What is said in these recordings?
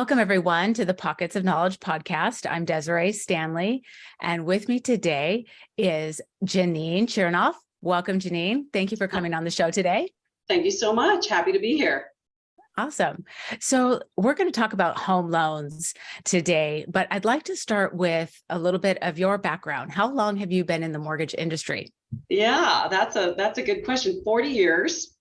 Welcome, everyone, to the Pockets of Knowledge podcast. I'm Desiree Stanley, and with me today is Janene Chernoff. Welcome, Janene. Thank you for coming on the show today. Thank you so much. Happy to be here. Awesome. So we're going to talk about home loans today, but I'd like to start with a little bit of your background. How long have you been in the mortgage industry? Yeah, that's a good question. 40 years.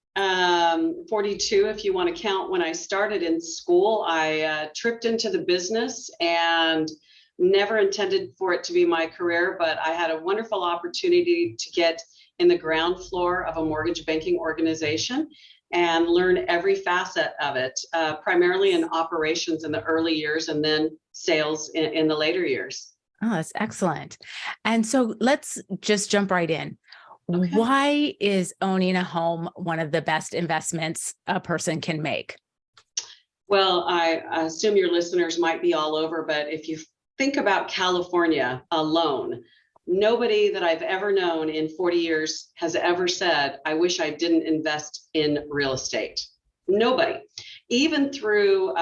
42 if you want to count when I started in school. I tripped into the business and never intended for it to be my career, but I had a wonderful opportunity to get in the ground floor of a mortgage banking organization and learn every facet of it, primarily in operations in the early years and then sales in the later years. Oh, that's excellent. And so let's just jump right in. Okay. Why is owning a home one of the best investments a person can make? Well, I assume your listeners might be all over, but if you think about California alone, nobody that I've ever known in 40 years has ever said, I wish I didn't invest in real estate. Nobody. Even through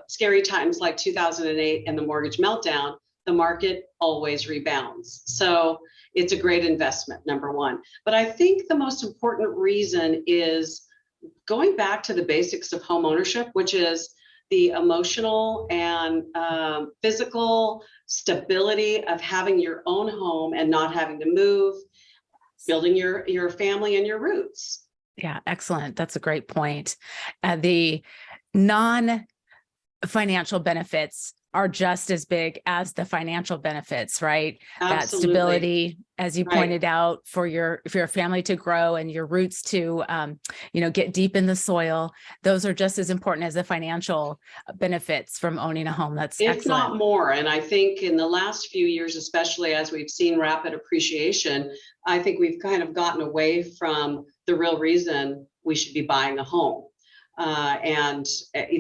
scary times like 2008 and the mortgage meltdown, the market always rebounds. So it's a great investment, number one. But I think the most important reason is going back to the basics of home ownership, which is the emotional and physical stability of having your own home and not having to move, building your family and your roots. Yeah, excellent. That's a great point. The non-financial benefits are just as big as the financial benefits, right? Absolutely. That stability, as you pointed out, for your family to grow and your roots to, get deep in the soil. Those are just as important as the financial benefits from owning a home. That's if excellent. Not more. And I think in the last few years, especially as we've seen rapid appreciation, I think we've kind of gotten away from the real reason we should be buying a home. And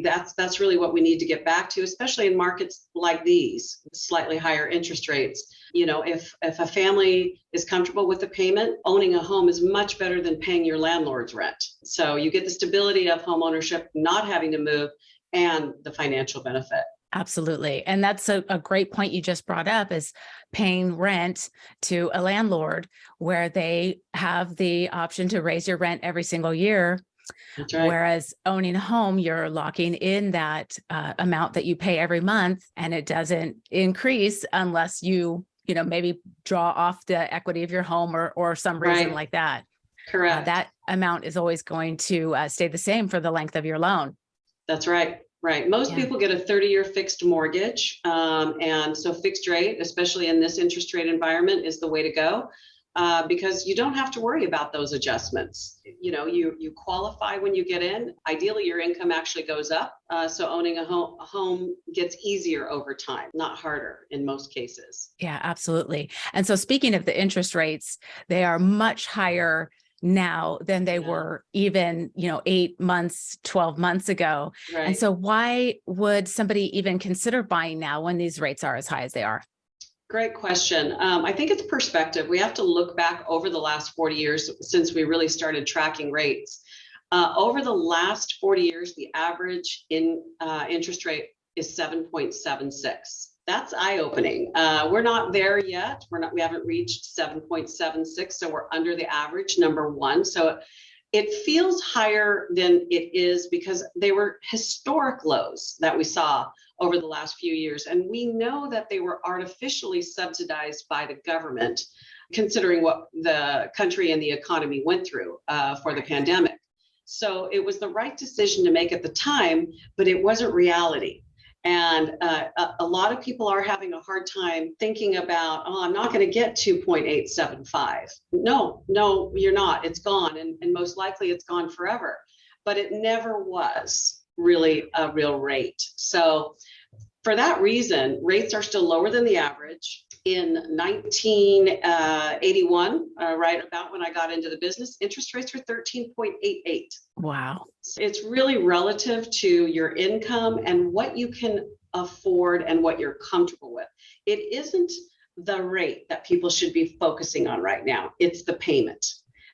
that's really what we need to get back to, especially in markets like these, slightly higher interest rates. You know, if a family is comfortable with the payment, owning a home is much better than paying your landlord's rent. So you get the stability of home ownership, not having to move, and the financial benefit. Absolutely. And that's a great point you just brought up, is paying rent to a landlord where they have the option to raise your rent every single year. That's right. Whereas owning a home, you're locking in that amount that you pay every month, and it doesn't increase unless you maybe draw off the equity of your home or some reason like that. Correct. That amount is always going to stay the same for the length of your loan. That's right. Right. Most people get a 30-year fixed mortgage. And so fixed rate, especially in this interest rate environment, is the way to go. Because you don't have to worry about those adjustments. You qualify when you get in. Ideally, your income actually goes up. So owning a home gets easier over time, not harder in most cases. Yeah, absolutely. And so speaking of the interest rates, they are much higher now than they were even, 8 months, 12 months ago. Right. And so why would somebody even consider buying now when these rates are as high as they are? Great question. I think it's perspective. We have to look back over the last 40 years since we really started tracking rates. Over the last 40 years, the average interest rate is 7.76. That's eye-opening. We're not there yet. We haven't reached 7.76, so we're under the average, number one. So it feels higher than it is because they were historic lows that we saw over the last few years. And we know that they were artificially subsidized by the government, considering what the country and the economy went through for the pandemic. So it was the right decision to make at the time, but it wasn't reality. And a lot of people are having a hard time thinking about, I'm not going to get 2.875. No, you're not. It's gone. And most likely it's gone forever. But it never was really a real rate. So for that reason, rates are still lower than the average. In 1981, right about when I got into the business, interest rates were 13.88. Wow. It's really relative to your income and what you can afford and what you're comfortable with. It isn't the rate that people should be focusing on right now. It's the payment.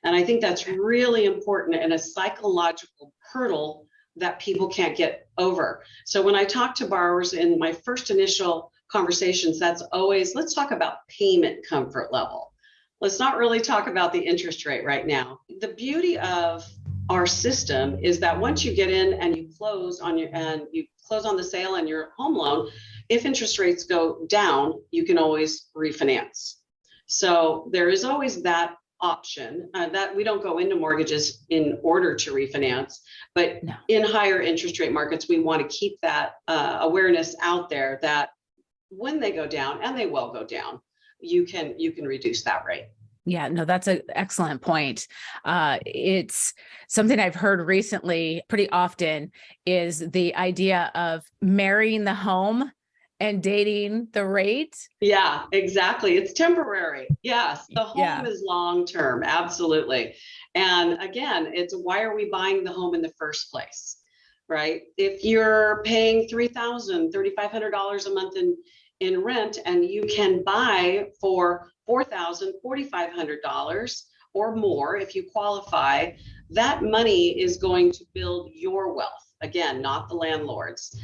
And I think that's really important and a psychological hurdle that people can't get over. So when I talk to borrowers in my first initial conversations, that's always, let's talk about payment comfort level. Let's not really talk about the interest rate right now. The beauty of our system is that once you get in and you close on the sale and your home loan, if interest rates go down, you can always refinance. So there is always that option that we don't go into mortgages in order to refinance, but No. in higher interest rate markets, we want to keep that awareness out there that when they go down, and they will go down, you can reduce that rate. Yeah, no, that's an excellent point. It's something I've heard recently pretty often is the idea of marrying the home and dating the rate. Yeah, exactly. It's temporary. Yes, the home Yeah. is long term. Absolutely. And again, it's why are we buying the home in the first place, right? If you're paying $3,000, $3,500 a month in rent, and you can buy for $4,000, $4,500 or more if you qualify, that money is going to build your wealth. Again, not the landlord's.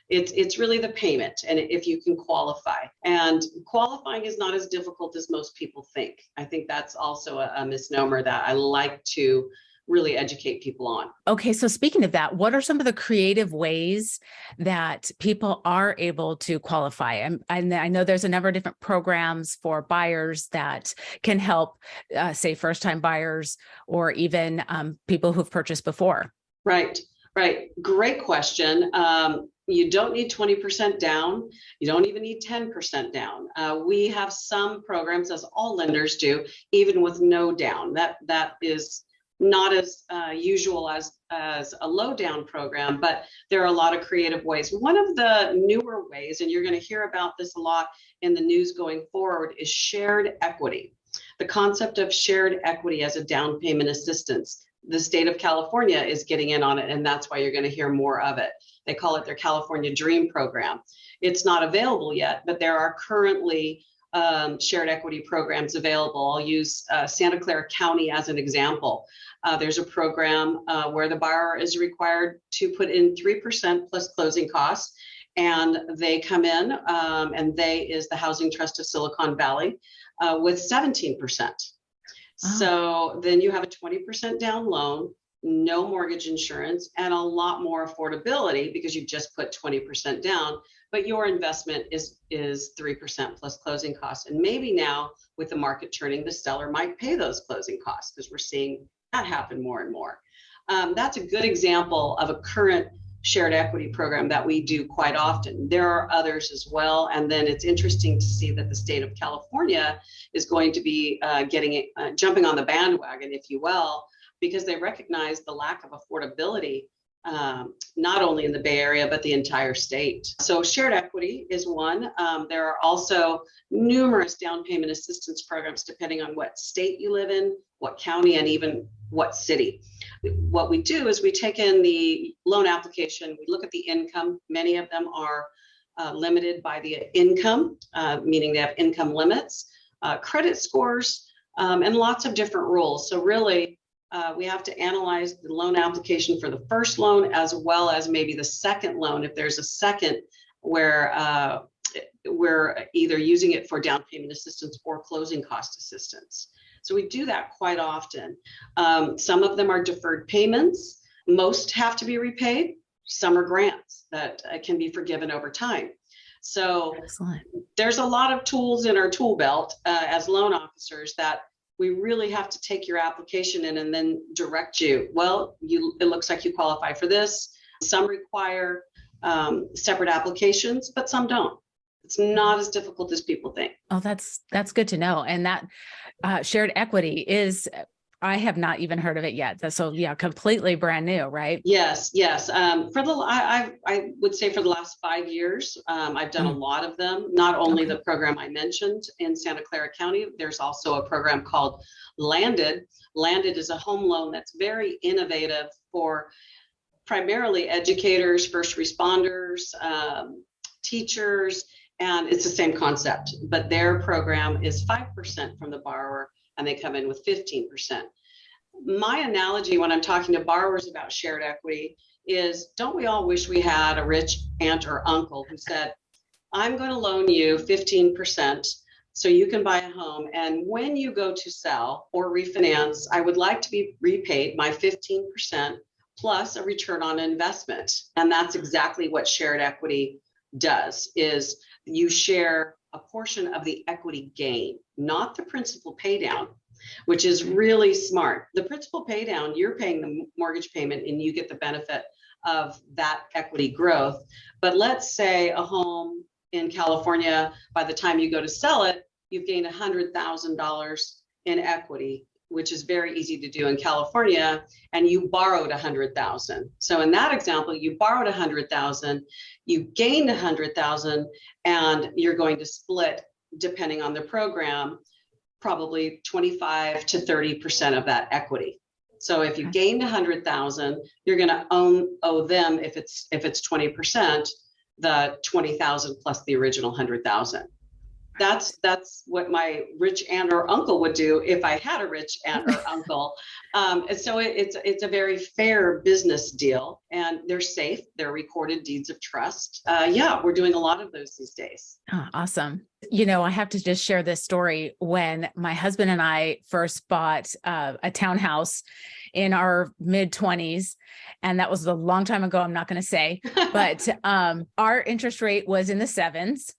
It's really the payment, and if you can qualify. And qualifying is not as difficult as most people think. I think that's also a misnomer that I like to really educate people on. Okay, so speaking of that, what are some of the creative ways that people are able to qualify? And I know there's a number of different programs for buyers that can help, say, first-time buyers or even people who've purchased before. Right. Great question. You don't need 20% down. You don't even need 10% down. We have some programs, as all lenders do, even with no down. That is not as usual as a low down program, but there are a lot of creative ways. One of the newer ways, and you're going to hear about this a lot in the news going forward, is shared equity. The concept of shared equity as a down payment assistance. The state of California is getting in on it, and that's why you're going to hear more of it. They call it their California Dream Program. It's not available yet, but there are currently shared equity programs available. I'll use Santa Clara County as an example. There's a program where the borrower is required to put in 3% plus closing costs, and they come in, and they is the Housing Trust of Silicon Valley with 17%. So then you have a 20% down loan, no mortgage insurance, and a lot more affordability because you just put 20% down, but your investment is 3% plus closing costs. And maybe now with the market turning, the seller might pay those closing costs because we're seeing that happen more and more. That's a good example of a current shared equity program that we do quite often. There are others as well. And then it's interesting to see that the state of California is going to be jumping on the bandwagon, if you will, because they recognize the lack of affordability, not only in the Bay Area, but the entire state. So shared equity is one. There are also numerous down payment assistance programs, depending on what state you live in, what county, and even what city. What we do is we take in the loan application, we look at the income. Many of them are limited by the income, meaning they have income limits, credit scores, and lots of different rules. So really, we have to analyze the loan application for the first loan as well as maybe the second loan. If there's a second where we're either using it for down payment assistance or closing cost assistance. So we do that quite often. Some of them are deferred payments. Most have to be repaid. Some are grants that can be forgiven over time. So Excellent. There's a lot of tools in our tool belt as loan officers that we really have to take your application in and then direct you. Well, it looks like you qualify for this. Some require separate applications, but some don't. It's not as difficult as people think. Oh, that's good to know. And that shared equity is, I have not even heard of it yet. So yeah, completely brand new, right? Yes. I would say for the last 5 years, I've done a lot of them. Not only the program I mentioned in Santa Clara County, there's also a program called Landed. Landed is a home loan that's very innovative for primarily educators, first responders, teachers, and it's the same concept, but their program is 5% from the borrower and they come in with 15%. My analogy when I'm talking to borrowers about shared equity is, don't we all wish we had a rich aunt or uncle who said, I'm going to loan you 15% so you can buy a home. And when you go to sell or refinance, I would like to be repaid my 15% plus a return on investment. And that's exactly what shared equity does, is you share a portion of the equity gain, not the principal pay down, which is really smart. The principal pay down, you're paying the mortgage payment and you get the benefit of that equity growth. But let's say a home in California, by the time you go to sell it, you've gained $100,000 in equity, which is very easy to do in California, and you borrowed $100,000. So in that example, you borrowed $100,000, you gained $100,000, and you're going to split, depending on the program, probably 25 to 30% of that equity. So if you gained 100,000, you're going to owe them, if it's 20%, the 20,000 plus the original 100,000. That's what my rich aunt or uncle would do if I had a rich aunt or uncle. And so it's a very fair business deal, and they're safe. They're recorded deeds of trust. Yeah, we're doing a lot of those these days. Oh, awesome. I have to just share this story. When my husband and I first bought a townhouse in our mid-20s, and that was a long time ago, I'm not going to say, but our interest rate was in the 7s.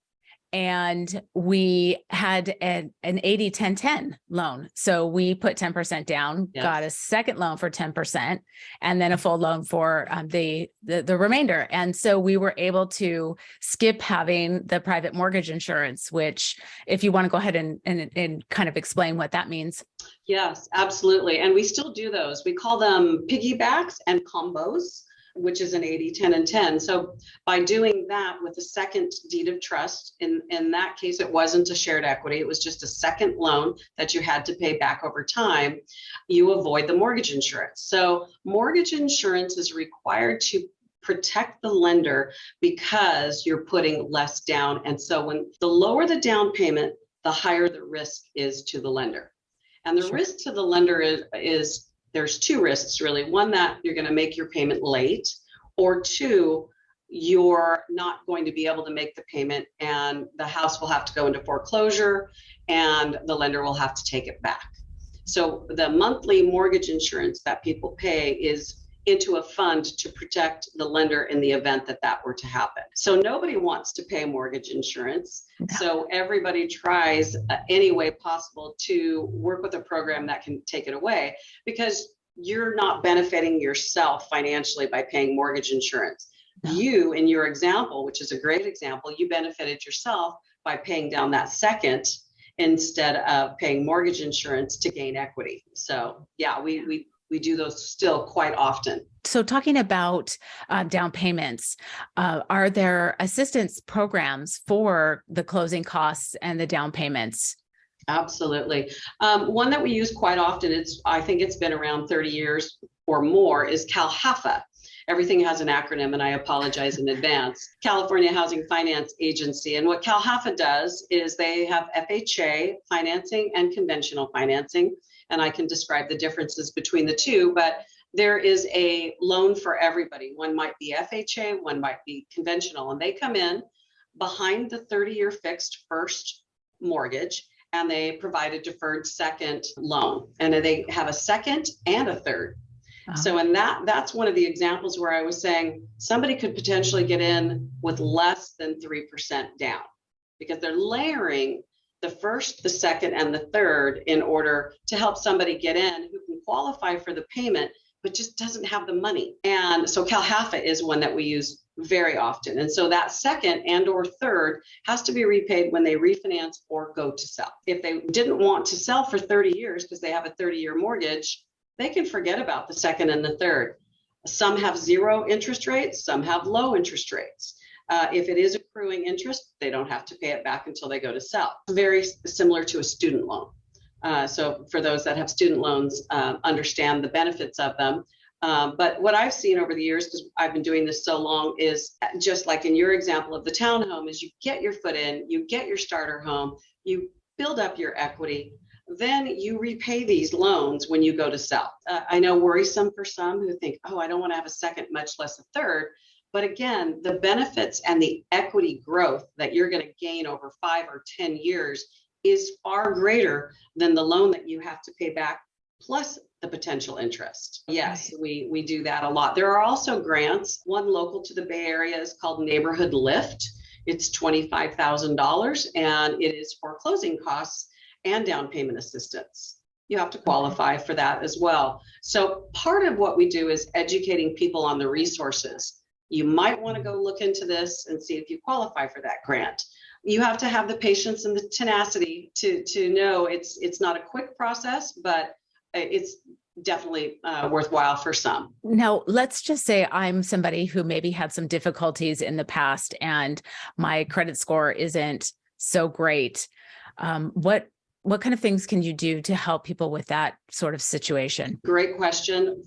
And we had an 80-10-10 loan. So we put 10% down, Yes. got a second loan for 10%, and then a full loan for the remainder. And so we were able to skip having the private mortgage insurance, which, if you want to go ahead and kind of explain what that means. Yes, absolutely. And we still do those. We call them piggybacks and combos, which is an 80-10-10. So by doing that with a second deed of trust, in that case, it wasn't a shared equity. It was just a second loan that you had to pay back over time. You avoid the mortgage insurance. So mortgage insurance is required to protect the lender because you're putting less down. And so when the lower the down payment, the higher the risk is to the lender. And the risk to the lender is there's two risks, really. One, that you're going to make your payment late, or two, you're not going to be able to make the payment and the house will have to go into foreclosure and the lender will have to take it back. So the monthly mortgage insurance that people pay is into a fund to protect the lender in the event that that were to happen. So nobody wants to pay mortgage insurance. No. So everybody tries any way possible to work with a program that can take it away, because you're not benefiting yourself financially by paying mortgage insurance. No. You, in your example, which is a great example, you benefited yourself by paying down that second instead of paying mortgage insurance to gain equity. So yeah, we do those still quite often. So talking about down payments, are there assistance programs for the closing costs and the down payments? Absolutely. One that we use quite often, I think it's been around 30 years or more, is CalHFA. Everything has an acronym, and I apologize in advance. California Housing Finance Agency. And what CalHFA does is they have FHA financing and conventional financing. And I can describe the differences between the two, but there is a loan for everybody. One might be FHA, one might be conventional, and they come in behind the 30-year fixed first mortgage, and they provide a deferred second loan. And they have a second and a third. Wow. So in that's one of the examples where I was saying somebody could potentially get in with less than 3% down, because they're layering the first, the second, and the third in order to help somebody get in who can qualify for the payment, but just doesn't have the money. And so CalHFA is one that we use very often. And so that second and or third has to be repaid when they refinance or go to sell. If they didn't want to sell for 30 years because they have a 30-year mortgage, they can forget about the second and the third. Some have zero interest rates, some have low interest rates. If it is accruing interest, they don't have to pay it back until they go to sell. Very similar to a student loan. So for those that have student loans, understand the benefits of them. But what I've seen over the years, because I've been doing this so long, is just like in your example of the townhome, is you get your foot in, you get your starter home, you build up your equity. then you repay these loans when you go to sell. I know worrisome for some who think, oh, I don't want to have a second, much less a third. But again, the benefits and the equity growth that you're going to gain over 5 or 10 years is far greater than the loan that you have to pay back, plus the potential interest. Yes, we do that a lot. There are also grants. One local to the Bay Area is called Neighborhood Lift. It's $25,000 and it is for closing costs and down payment assistance. You have to qualify for that as well. So part of what we do is educating people on the resources. You might want to go look into this and see if you qualify for that grant. You have to have the patience and the tenacity to know it's not a quick process, but it's definitely worthwhile for some. Now, let's just say I'm somebody who maybe had some difficulties in the past and my credit score isn't so great. What kind of things can you do to help people with that sort of situation? Great question.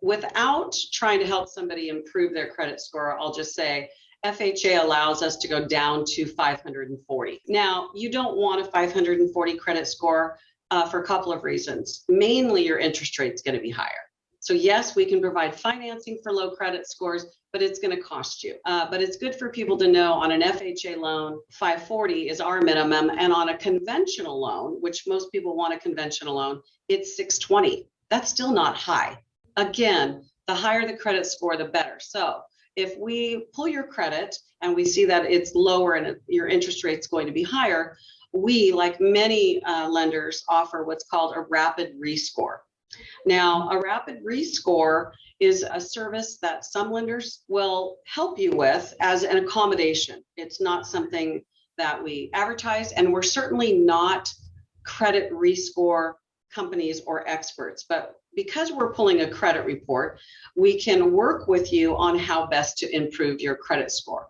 Without trying to help somebody improve their credit score, I'll just say FHA allows us to go down to 540. Now, you don't want a 540 credit score for a couple of reasons. Mainly, your interest rate is going to be higher. So yes, we can provide financing for low credit scores, but it's going to cost you. But it's good for people to know on an FHA loan, 540 is our minimum. And on a conventional loan, which most people want a conventional loan, it's 620. That's still not high. Again, the higher the credit score, the better. So if we pull your credit and we see that it's lower and your interest rate's going to be higher, we, like many lenders, offer what's called a rapid rescore. Now, a rapid rescore is a service that some lenders will help you with as an accommodation. It's not something that we advertise, and we're certainly not credit rescore companies or experts. But because we're pulling a credit report, we can work with you on how best to improve your credit score.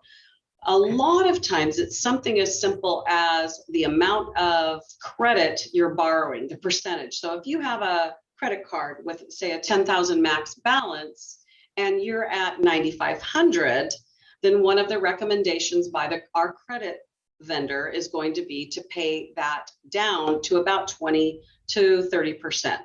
A lot of times it's something as simple as the amount of credit you're borrowing, the percentage. So if you have a credit card with, say, a 10,000 max balance and you're at 9,500, then one of the recommendations by our credit vendor is going to be to pay that down to about 20 to 30%.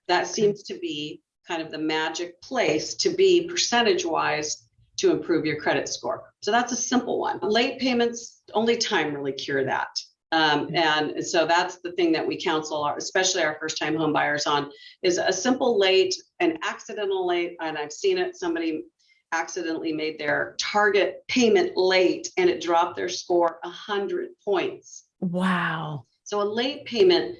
That seems to be kind of the magic place to be percentage-wise to improve your credit score. So that's a simple one. Late payments, only time really cure that. And so that's the thing that we counsel, especially our first-time home buyers on, is a simple late, an accidental late, and I've seen it, somebody accidentally made their target payment late and it dropped their score 100 points. Wow. So a late payment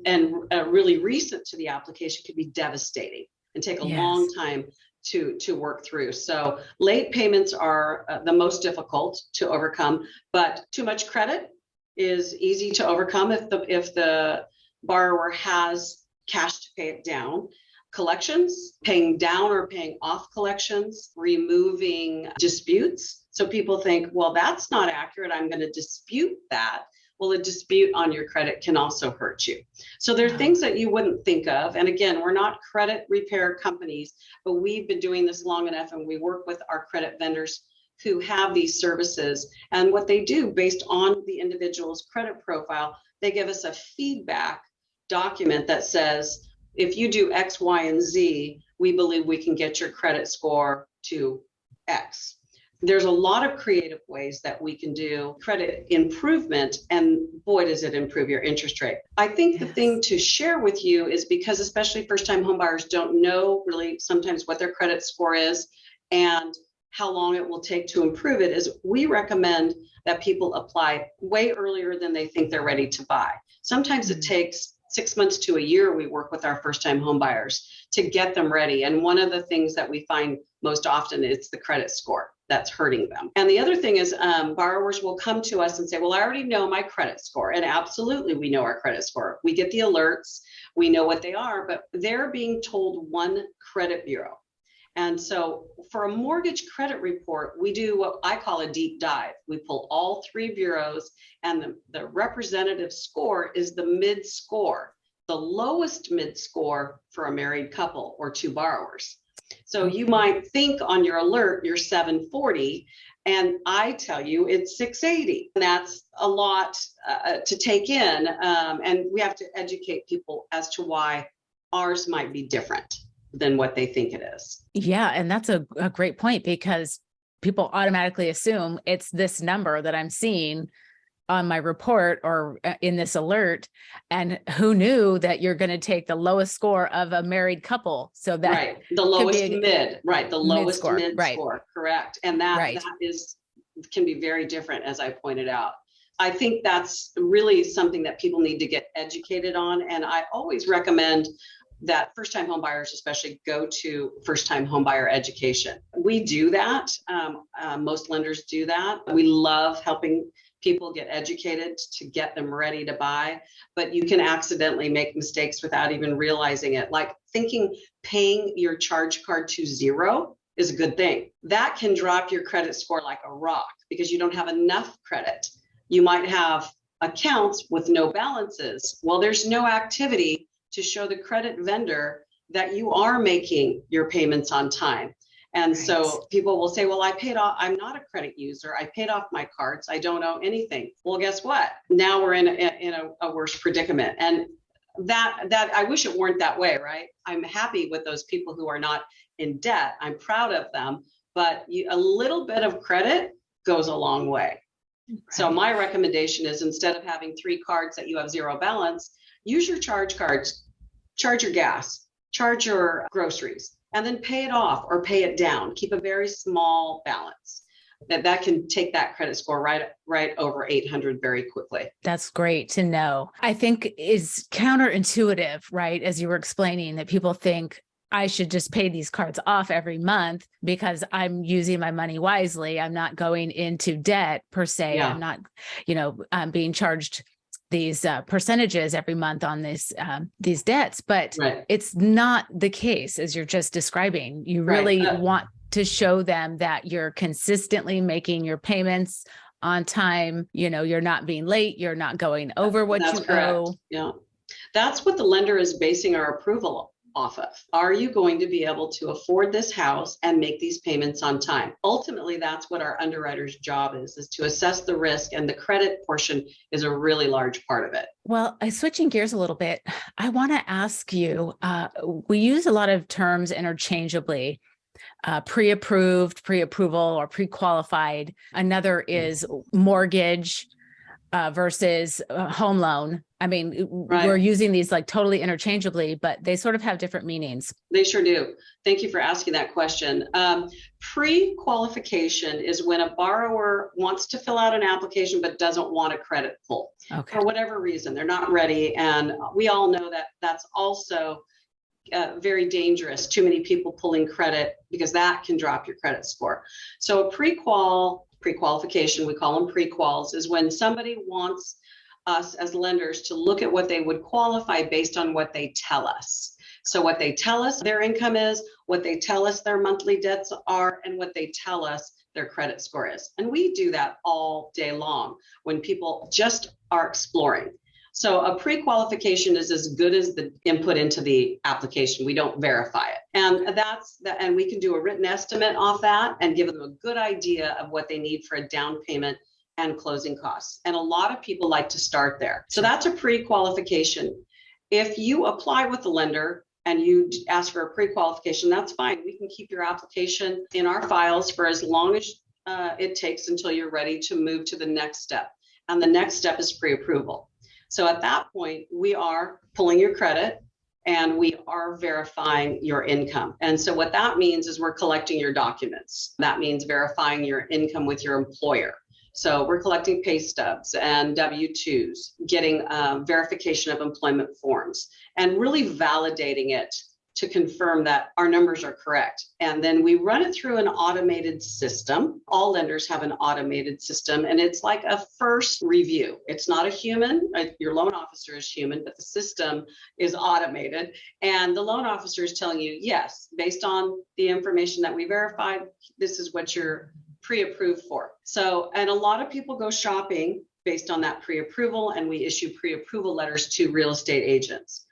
and really recent to the application could be devastating and take a long time to work through. So late payments are the most difficult to overcome, but too much credit is easy to overcome if the borrower has cash to pay it down. Collections, paying down or paying off collections, removing disputes. So people think, well, that's not accurate, I'm going to dispute that. Well, a dispute on your credit can also hurt you. So there are things that you wouldn't think of. And again, we're not credit repair companies, but we've been doing this long enough and we work with our credit vendors who have these services. And what they do based on the individual's credit profile, they give us a feedback document that says, if you do X, Y, and Z, we believe we can get your credit score to X. There's a lot of creative ways that we can do credit improvement, and boy, does it improve your interest rate. I think the thing to share with you is, because especially first-time homebuyers don't know really sometimes what their credit score is and how long it will take to improve it, is we recommend that people apply way earlier than they think they're ready to buy. Sometimes it takes 6 months to a year. We work with our first-time home buyers to get them ready. And one of the things that we find most often is the credit score that's hurting them. And the other thing is borrowers will come to us and say, well, I already know my credit score. And absolutely, we know our credit score. We get the alerts, we know what they are, but they're being told one credit bureau. And so for a mortgage credit report, we do what I call a deep dive. We pull all 3 bureaus, and the representative score is the mid score, the lowest mid score for a married couple or 2 borrowers. So you might think on your alert, you're 740, and I tell you it's 680. And that's a lot to take in. And we have to educate people as to why ours might be different than what they think it is. Yeah. And that's a great point, because people automatically assume it's this number that I'm seeing on my report or in this alert. And who knew that you're going to take the lowest score of a married couple? So that right, the lowest mid, right, the lowest mid right. score, correct. And that right. that is can be very different, as I pointed out. I think that's really something that people need to get educated on. And I always recommend that first-time home buyers especially go to first-time home buyer education. We do that. Most lenders do that. We love helping people get educated to get them ready to buy, but you can accidentally make mistakes without even realizing it. Like thinking paying your charge card to zero is a good thing. That can drop your credit score like a rock because you don't have enough credit. You might have accounts with no balances. Well, there's no activity to show the credit vendor that you are making your payments on time. And right. So people will say, well, I paid off, I'm not a credit user. I paid off my cards. I don't owe anything. Well, guess what? Now we're in a worse predicament. And that I wish it weren't that way, right? I'm happy with those people who are not in debt. I'm proud of them, but a little bit of credit goes a long way. Right. So my recommendation is instead of having 3 cards that you have zero balance, use your charge cards, charge your gas, charge your groceries, and then pay it off or pay it down. Keep a very small balance. That can take that credit score right over 800 very quickly. That's great to know. I think is counterintuitive, right? As you were explaining, that people think I should just pay these cards off every month because I'm using my money wisely. I'm not going into debt per se. Yeah. I'm not, being charged these percentages every month on these debts, but right. It's not the case as you're just describing. You really want to show them that you're consistently making your payments on time. You're not being late. You're not going over what you owe. Yeah, that's what the lender is basing our approval off of. Are you going to be able to afford this house and make these payments on time? Ultimately, that's what our underwriter's job is to assess the risk, and the credit portion is a really large part of it. Well, switching gears a little bit, I want to ask you, we use a lot of terms interchangeably, pre-approved, pre-approval, or pre-qualified. Another is mortgage versus home loan. I mean, right. We're using these like totally interchangeably, but they sort of have different meanings. They sure do. Thank you for asking that question. Pre-qualification is when a borrower wants to fill out an application but doesn't want a credit pull. Okay. For whatever reason. They're not ready. And we all know that that's also very dangerous. Too many people pulling credit, because that can drop your credit score. So a pre-qualification, we call them pre-quals, is when somebody wants us as lenders to look at what they would qualify based on what they tell us. So what they tell us their income is, what they tell us their monthly debts are, and what they tell us their credit score is. And we do that all day long when people just are exploring. So a pre-qualification is as good as the input into the application. We don't verify it. And we can do a written estimate off that and give them a good idea of what they need for a down payment and closing costs. And a lot of people like to start there. So that's a pre-qualification. If you apply with the lender and you ask for a pre-qualification, that's fine. We can keep your application in our files for as long as it takes until you're ready to move to the next step. And the next step is pre-approval. So at that point, we are pulling your credit and we are verifying your income. And so what that means is we're collecting your documents. That means verifying your income with your employer. So we're collecting pay stubs and W-2s, getting verification of employment forms, and really validating it to confirm that our numbers are correct. And then we run it through an automated system. All lenders have an automated system, and it's like a first review. It's not a human. Your loan officer is human, but the system is automated. And the loan officer is telling you, yes, based on the information that we verified, this is what you're pre-approved for. So, and a lot of people go shopping based on that pre-approval, and we issue pre-approval letters to real estate agents.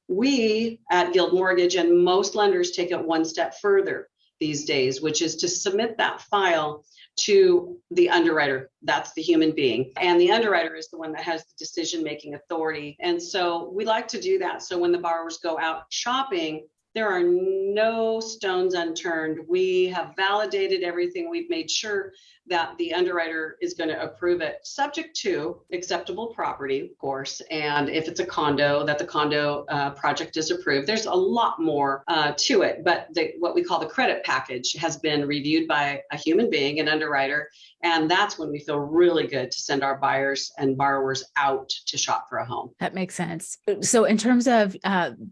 We at Guild Mortgage and most lenders take it one step further these days, which is to submit that file to the underwriter. That's the human being. And the underwriter is the one that has the decision-making authority. And so we like to do that. So when the borrowers go out shopping, there are no stones unturned. We have validated everything. We've made sure that the underwriter is going to approve it, subject to acceptable property, of course. And if it's a condo, that the condo project is approved. There's a lot more to it, but what we call the credit package has been reviewed by a human being, an underwriter. And that's when we feel really good to send our buyers and borrowers out to shop for a home. That makes sense. So in terms of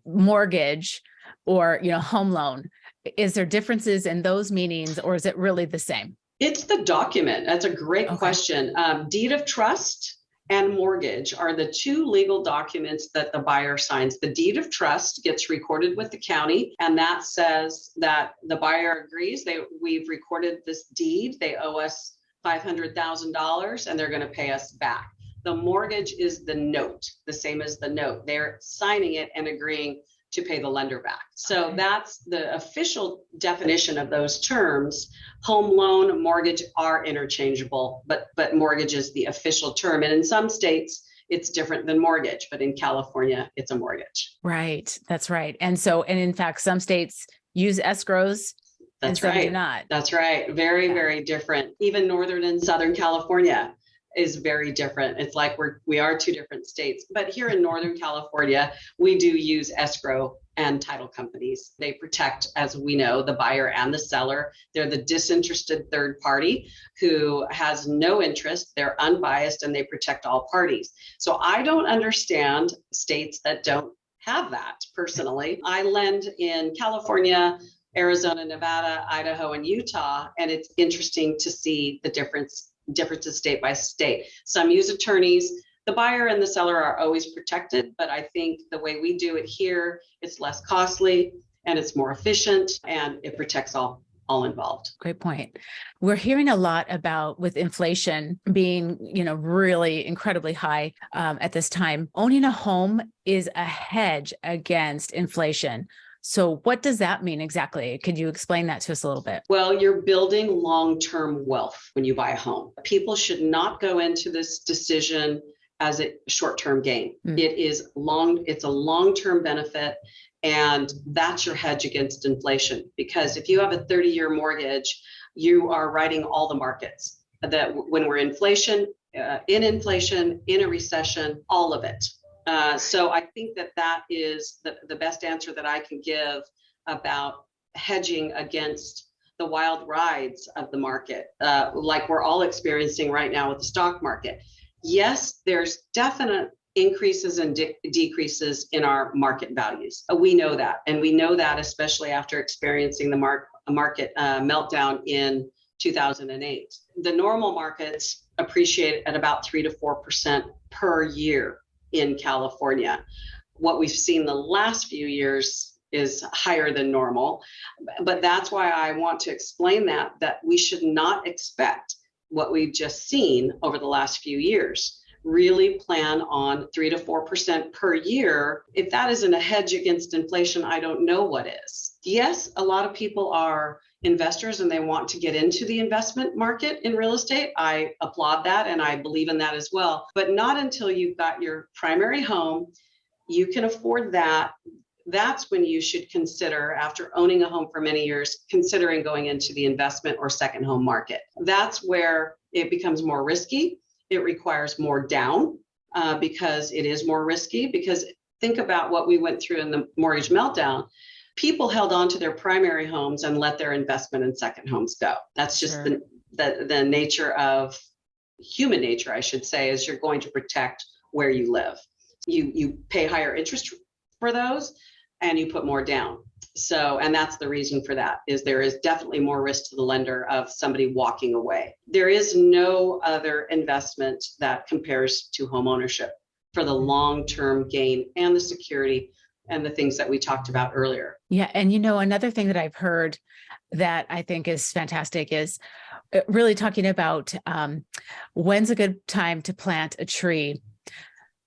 mortgage, or, home loan, is there differences in those meanings, or is it really the same? It's the document. That's a great question. Deed of trust and mortgage are the two legal documents that the buyer signs. The deed of trust gets recorded with the county, and that says that the buyer agrees. We've recorded this deed. They owe us $500,000 and they're going to pay us back. The mortgage is the note, the same as the note. They're signing it and agreeing to pay the lender back. So that's the official definition of those terms. Home loan, mortgage are interchangeable, but mortgage is the official term. And in some states, it's different than mortgage, but in California, it's a mortgage. Right. That's right. And in fact, some states use escrows. That's right. Do not. That's right. Very, very different. Even Northern and Southern California is very different. It's like we are two different states. But here in Northern California, we do use escrow and title companies. They protect, as we know, the buyer and the seller. They're the disinterested third party who has no interest. They're unbiased and they protect all parties. So I don't understand states that don't have that personally. I lend in California, Arizona, Nevada, Idaho, and Utah, and it's interesting to see the differences state by state. Some use attorneys. The buyer and the seller are always protected, but I think the way we do it here, it's less costly and it's more efficient and it protects all involved. Great point. We're hearing a lot about with inflation being, really incredibly high at this time. Owning a home is a hedge against inflation. So what does that mean exactly? Could you explain that to us a little bit? Well, you're building long-term wealth when you buy a home. People should not go into this decision as a short-term gain. It's a long-term benefit, and that's your hedge against inflation. Because if you have a 30-year mortgage, you are riding all the markets. That when we're in inflation, in a recession, all of it. So I think that is the best answer that I can give about hedging against the wild rides of the market, like we're all experiencing right now with the stock market. Yes, there's definite increases and decreases in our market values. We know that. And we know that especially after experiencing the market meltdown in 2008. The normal markets appreciate at about 3 to 4% per year. In California. What we've seen the last few years is higher than normal, but that's why I want to explain that we should not expect what we've just seen over the last few years. Really plan on 3 to 4% per year. If that isn't a hedge against inflation, I don't know what is. Yes, a lot of people are investors and they want to get into the investment market in real estate. I applaud that and I believe in that as well, but not until you've got your primary home, you can afford that. That's when you should consider, after owning a home for many years, considering going into the investment or second home market. That's where it becomes more risky. It requires more down because it is more risky. Because think about what we went through in the mortgage meltdown. People held on to their primary homes and let their investment in second homes go. That's just the nature of human nature, I should say, is you're going to protect where you live. You pay higher interest for those and you put more down. So, and that's the reason for that, is there is definitely more risk to the lender of somebody walking away. There is no other investment that compares to home ownership for the long-term gain and the security and the things that we talked about earlier. Yeah. And, another thing that I've heard that I think is fantastic is really talking about when's a good time to plant a tree.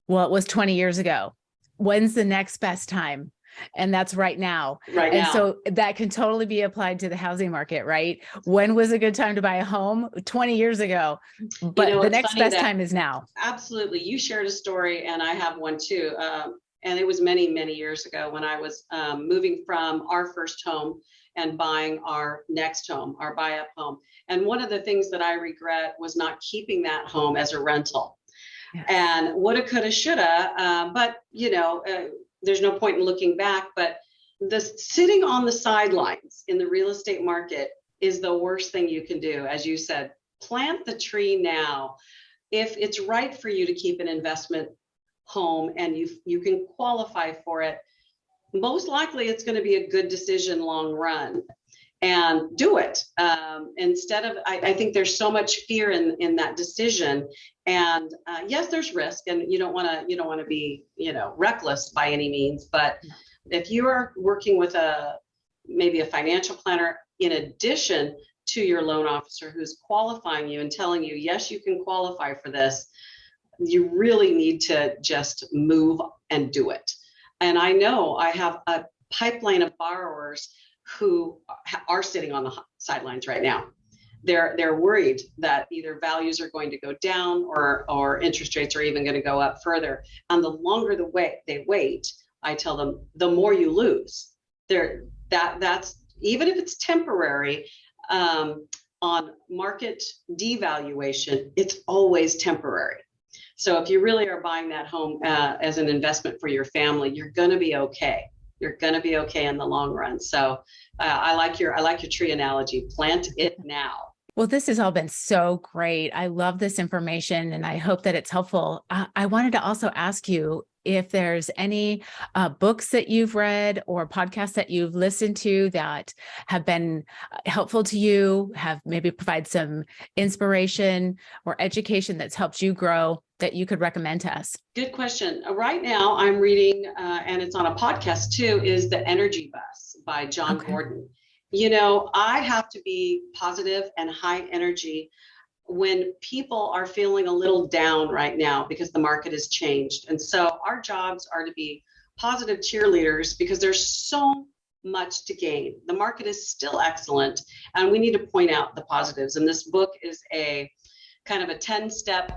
Well, it was 20 years ago. when's the next best time? And that's right now. Right And now. so that can totally be applied to the housing market, right? When was a good time to buy a home? 20 years ago. But the It's next funny best that time is now. absolutely you shared a story, and I have one too. And it was many, many years ago when I was moving from our first home and buying our next home, our buy-up home. And one of the things that I regret was not keeping that home as a rental. Yes. And woulda, coulda, shoulda. But there's no point in looking back. But the sitting on the sidelines in the real estate market is the worst thing you can do. As you said, plant the tree now. If it's right for you to keep an investment home and you can qualify for it, most likely it's going to be a good decision long run, and do it. Instead of, I think there's so much fear in that decision. And yes, there's risk, and you don't want to be, reckless by any means. But if you are working with maybe a financial planner in addition to your loan officer who's qualifying you and telling you, yes, you can qualify for this, you really need to just move and do it. And I know I have a pipeline of borrowers who are sitting on the sidelines right now. They're worried that either values are going to go down or interest rates are even going to go up further. And the longer they wait, I tell them, the more you lose. That's even if it's temporary. On market devaluation, it's always temporary. So if you really are buying that home as an investment for your family, you're going to be okay. You're going to be okay in the long run. So I like your tree analogy. Plant it now. Well, this has all been so great. I love this information, and I hope that it's helpful. I wanted to also ask you if there's any books that you've read or podcasts that you've listened to that have been helpful to you, have maybe provide some inspiration or education that's helped you grow, that you could recommend to us. Good question. Right now I'm reading, and it's on a podcast too, is The Energy Bus by John Gordon. I have to be positive and high energy when people are feeling a little down right now because the market has changed. And so our jobs are to be positive cheerleaders because there's so much to gain. The market is still excellent, and we need to point out the positives. And this book is a kind of a 10-step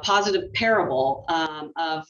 positive parable of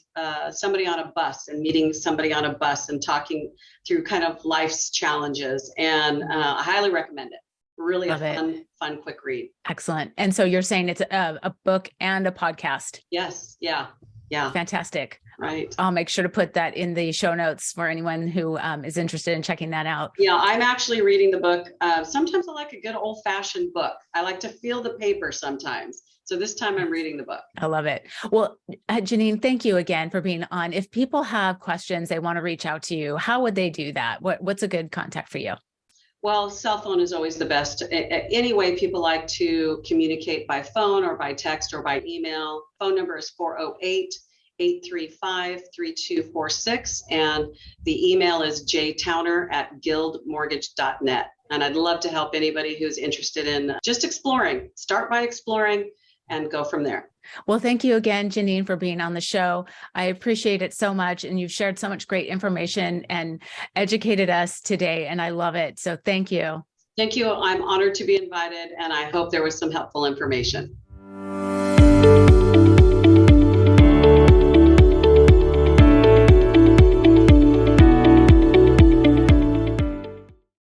somebody on a bus and meeting somebody on a bus and talking through kind of life's challenges. And I highly recommend it. Really Love a fun, quick read. Excellent. And so you're saying it's a book and a podcast. Yes. Yeah. Fantastic. Right. I'll make sure to put that in the show notes for anyone who is interested in checking that out. Yeah, I'm actually reading the book. Sometimes I like a good old-fashioned book. I like to feel the paper sometimes. So this time I'm reading the book. I love it. Well, Janene, thank you again for being on. If people have questions, they want to reach out to you, how would they do that? What's a good contact for you? Well, cell phone is always the best. Any way people like to communicate by phone or by text or by email. Phone number is 408-835-3246. And the email is jtowner@guildmortgage.net. And I'd love to help anybody who's interested in just exploring. Start by exploring and go from there. Well, thank you again, Janene, for being on the show. I appreciate it so much. And you've shared so much great information and educated us today. And I love it. So thank you. Thank you. I'm honored to be invited, and I hope there was some helpful information.